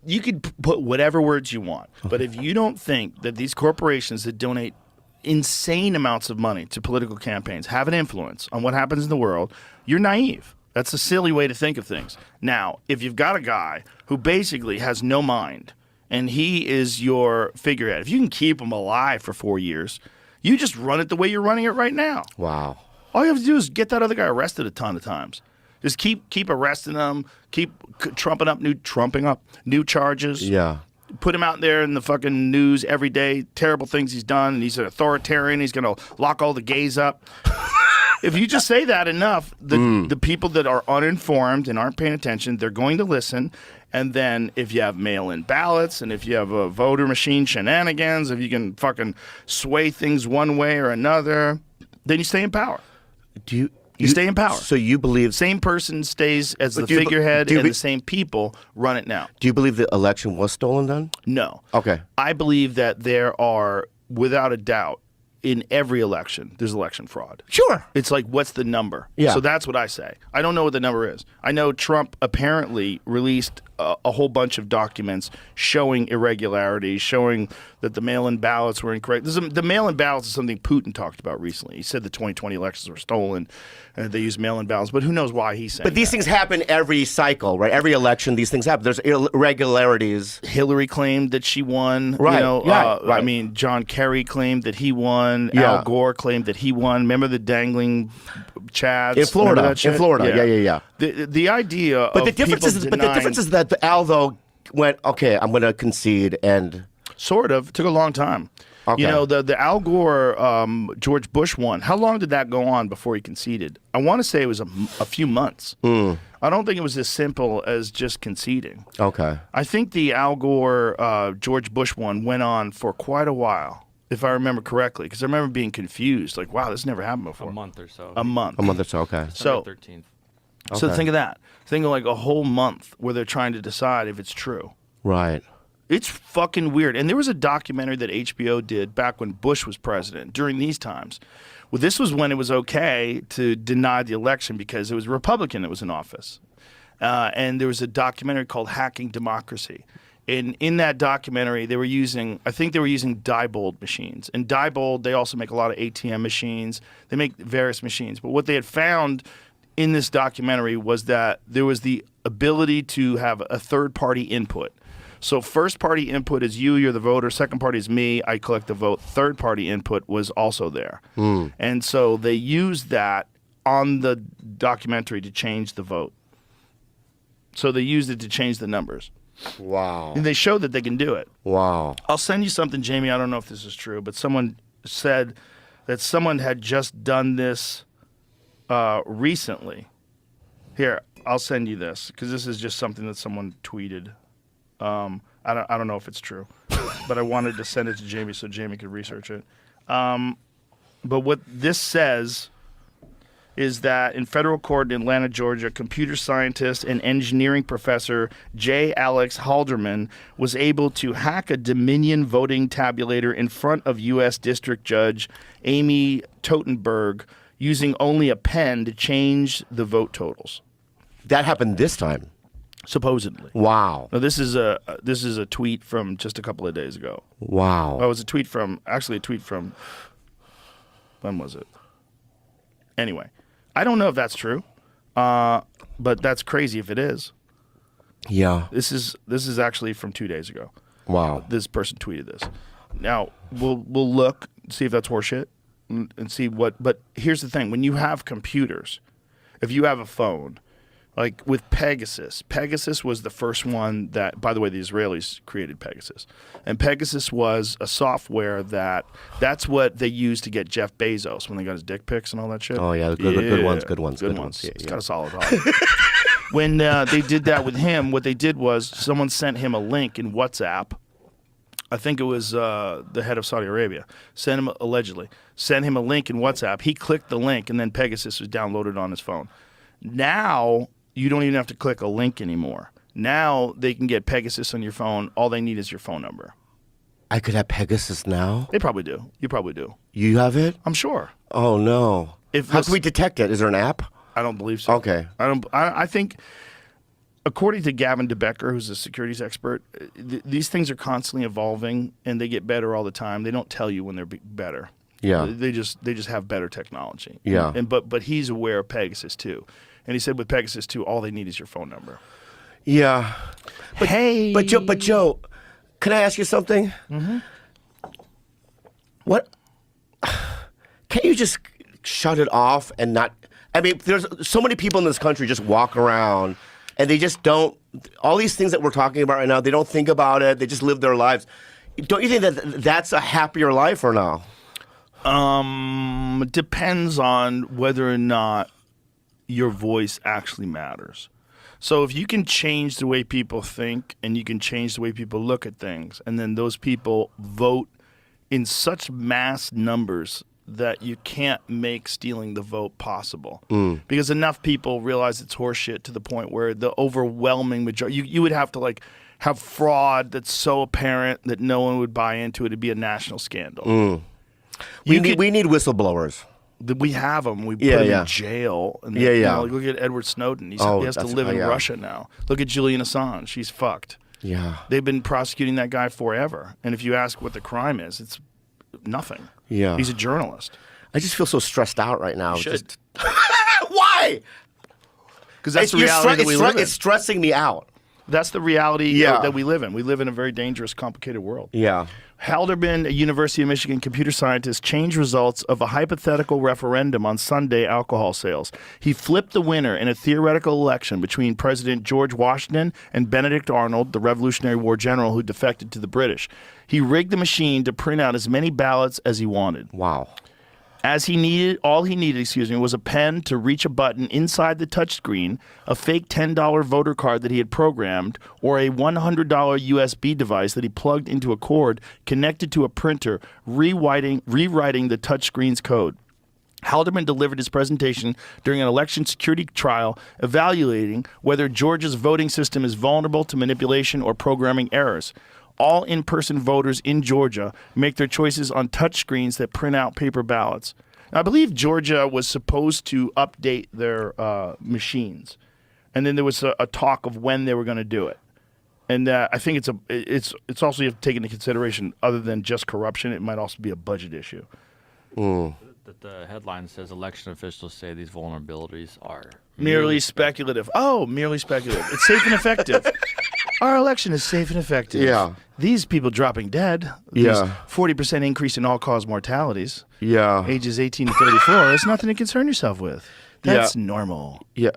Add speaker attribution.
Speaker 1: you could put whatever words you want, but if you don't think that these corporations that donate insane amounts of money to political campaigns have an influence on what happens in the world, you're naive. That's a silly way to think of things. Now, if you've got a guy who basically has no mind and he is your figurehead, if you can keep him alive for 4 years, you just run it the way you're running it right now.
Speaker 2: Wow.
Speaker 1: All you have to do is get that other guy arrested a ton of times. Just keep arresting him, keep trumping up new charges.
Speaker 2: Yeah.
Speaker 1: Put him out there in the fucking news every day, terrible things he's done, and he's an authoritarian, he's going to lock all the gays up. If you just say that enough, the people that are uninformed and aren't paying attention, they're going to listen. And then if you have mail-in ballots and if you have a voter machine shenanigans, if you can fucking sway things one way or another, then you stay in power. You stay in power.
Speaker 2: So you believe...
Speaker 1: Same person stays as the figurehead and the same people run it now.
Speaker 2: Do you believe the election was stolen then?
Speaker 1: No.
Speaker 2: Okay.
Speaker 1: I believe that there are, without a doubt, in every election, there's election fraud.
Speaker 2: Sure.
Speaker 1: It's like, what's the number?
Speaker 2: Yeah.
Speaker 1: So that's what I say. I don't know what the number is. I know Trump apparently released a whole bunch of documents showing irregularities, showing that the mail-in ballots were incorrect. The mail-in ballots is something Putin talked about recently. He said the 2020 elections were stolen and they used mail-in ballots, but who knows why he's saying
Speaker 2: But these things happen every cycle, right? Every election, these things happen. There's irregularities.
Speaker 1: Hillary claimed that she won.
Speaker 2: Right.
Speaker 1: You know,
Speaker 2: Right.
Speaker 1: I mean, John Kerry claimed that he won.
Speaker 2: Yeah.
Speaker 1: Al Gore claimed that he won. Remember the dangling chads?
Speaker 2: In Florida.
Speaker 1: Remember that shit?
Speaker 2: In Florida. Yeah.
Speaker 1: The idea
Speaker 2: But
Speaker 1: of
Speaker 2: the difference is that Al, though, went, okay, I'm going to concede and...
Speaker 1: Sort of. It took a long time.
Speaker 2: Okay.
Speaker 1: You know, the Al Gore, George Bush one, how long did that go on before he conceded? I want to say it was a few months. I don't think it was as simple as just conceding.
Speaker 2: Okay.
Speaker 1: I think the Al Gore, George Bush one went on for quite a while, if I remember correctly, because I remember being confused. Like, wow, this never happened before.
Speaker 3: A month or so.
Speaker 1: A month.
Speaker 2: A month or so, okay.
Speaker 1: So,
Speaker 3: 13th.
Speaker 1: So think of that. Think of like a whole month where they're trying to decide if it's true.
Speaker 2: Right.
Speaker 1: It's fucking weird. And there was a documentary that HBO did back when Bush was president during these times. Well, this was when it was okay to deny the election because it was a Republican that was in office. And there was a documentary called Hacking Democracy. And in that documentary, they were using Diebold machines. And Diebold, they also make a lot of ATM machines. They make various machines. But what they had found in this documentary was that there was the ability to have a third-party input. So first-party input is you're the voter. Second party is me, I collect the vote. Third-party input was also there. And so they used that on the documentary to change the vote. So they used it to change the numbers.
Speaker 2: Wow.
Speaker 1: And they showed that they can do it.
Speaker 2: Wow.
Speaker 1: I'll send you something, Jamie. I don't know if this is true, but someone said that someone had just done this recently. Here, I'll send you this because this is just something that someone tweeted. I don't know if it's true, but I wanted to send it to Jamie so Jamie could research it. But what this says is that in federal court in Atlanta, Georgia, computer scientist and engineering professor J. Alex Halderman was able to hack a Dominion voting tabulator in front of U.S. District Judge Amy Totenberg using only a pen to change the vote totals.
Speaker 2: That happened this time.
Speaker 1: Supposedly.
Speaker 2: Wow.
Speaker 1: Now, this is a tweet from just a couple of days ago.
Speaker 2: Wow.
Speaker 1: Oh, it was a tweet from when was it? Anyway, I don't know if that's true, but that's crazy if it is.
Speaker 2: Yeah.
Speaker 1: This is actually from 2 days ago.
Speaker 2: Wow.
Speaker 1: This person tweeted this. Now we'll look, see if that's horseshit, and see what. But here's the thing: when you have computers, if you have a phone. Like with Pegasus. Pegasus was the first one that, by the way, the Israelis created Pegasus. And Pegasus was a software that's what they used to get Jeff Bezos when they got his dick pics and all that shit.
Speaker 2: Oh, yeah. Good ones.
Speaker 1: Yeah, it's
Speaker 2: yeah.
Speaker 1: got a solid heart. When they did that with him, what they did was someone sent him a link in WhatsApp. I think it was the head of Saudi Arabia. Sent him a link in WhatsApp. He clicked the link, and then Pegasus was downloaded on his phone. Now you don't even have to click a link anymore. Now they can get Pegasus on your phone. All they need is your phone number.
Speaker 2: I could have Pegasus now?
Speaker 1: They probably do. You probably do.
Speaker 2: You have it?
Speaker 1: I'm sure.
Speaker 2: Oh, no. How can we detect it? Is there an app?
Speaker 1: I don't believe so.
Speaker 2: Okay.
Speaker 1: I think according to Gavin DeBecker, who's a securities expert, these things are constantly evolving and they get better all the time. They don't tell you when they're better.
Speaker 2: Yeah.
Speaker 1: They just have better technology.
Speaker 2: Yeah.
Speaker 1: But he's aware of Pegasus 2. And he said with Pegasus 2, all they need is your phone number.
Speaker 2: Yeah. But,
Speaker 1: hey.
Speaker 2: But Joe, can I ask you something?
Speaker 1: Mm-hmm.
Speaker 2: What? Can't you just shut it off and not? I mean, there's so many people in this country just walk around and they just don't. All these things that we're talking about right now, they don't think about it. They just live their lives. Don't you think that that's a happier life or no?
Speaker 1: It depends on whether or not your voice actually matters. So if you can change the way people think and you can change the way people look at things, and then those people vote in such mass numbers that you can't make stealing the vote possible. Because enough people realize it's horseshit to the point where the overwhelming majority, you would have to like have fraud that's so apparent that no one would buy into it. It'd be a national scandal.
Speaker 2: We need whistleblowers.
Speaker 1: We have them. We put him in jail. And then, like, look at Edward Snowden. He has to live in Russia now. Look at Julian Assange. She's fucked.
Speaker 2: Yeah.
Speaker 1: They've been prosecuting that guy forever. And if you ask what the crime is, it's nothing.
Speaker 2: Yeah.
Speaker 1: He's a journalist.
Speaker 2: I just feel so stressed out right now.
Speaker 1: You should.
Speaker 2: Why?
Speaker 1: Because that's the reality that we live in.
Speaker 2: It's stressing me out.
Speaker 1: That's the reality that we live in. We live in a very dangerous, complicated world.
Speaker 2: Yeah.
Speaker 1: Halderman, a University of Michigan computer scientist, changed results of a hypothetical referendum on Sunday alcohol sales. He flipped the winner in a theoretical election between President George Washington and Benedict Arnold, the Revolutionary War general who defected to the British. He rigged the machine to print out as many ballots as he wanted.
Speaker 2: Wow.
Speaker 1: All he needed, was a pen to reach a button inside the touchscreen, a fake $10 voter card that he had programmed, or a $100 USB device that he plugged into a cord connected to a printer, rewriting the touchscreen's code. Haldeman delivered his presentation during an election security trial evaluating whether Georgia's voting system is vulnerable to manipulation or programming errors. All in-person voters in Georgia make their choices on touchscreens that print out paper ballots. Now, I believe Georgia was supposed to update their machines, and then there was a talk of when they were going to do it. And I think it's also you have to take into consideration, other than just corruption, it might also be a budget issue.
Speaker 3: The headline says election officials say these vulnerabilities are
Speaker 1: merely speculative. Oh, merely speculative. It's safe and effective. Our election is safe and effective.
Speaker 2: Yeah.
Speaker 1: These people dropping dead.
Speaker 2: Yeah.
Speaker 1: 40% increase in all-cause mortalities.
Speaker 2: Yeah.
Speaker 1: Ages 18 to 34. It's nothing to concern yourself with. That's normal.
Speaker 2: Yeah.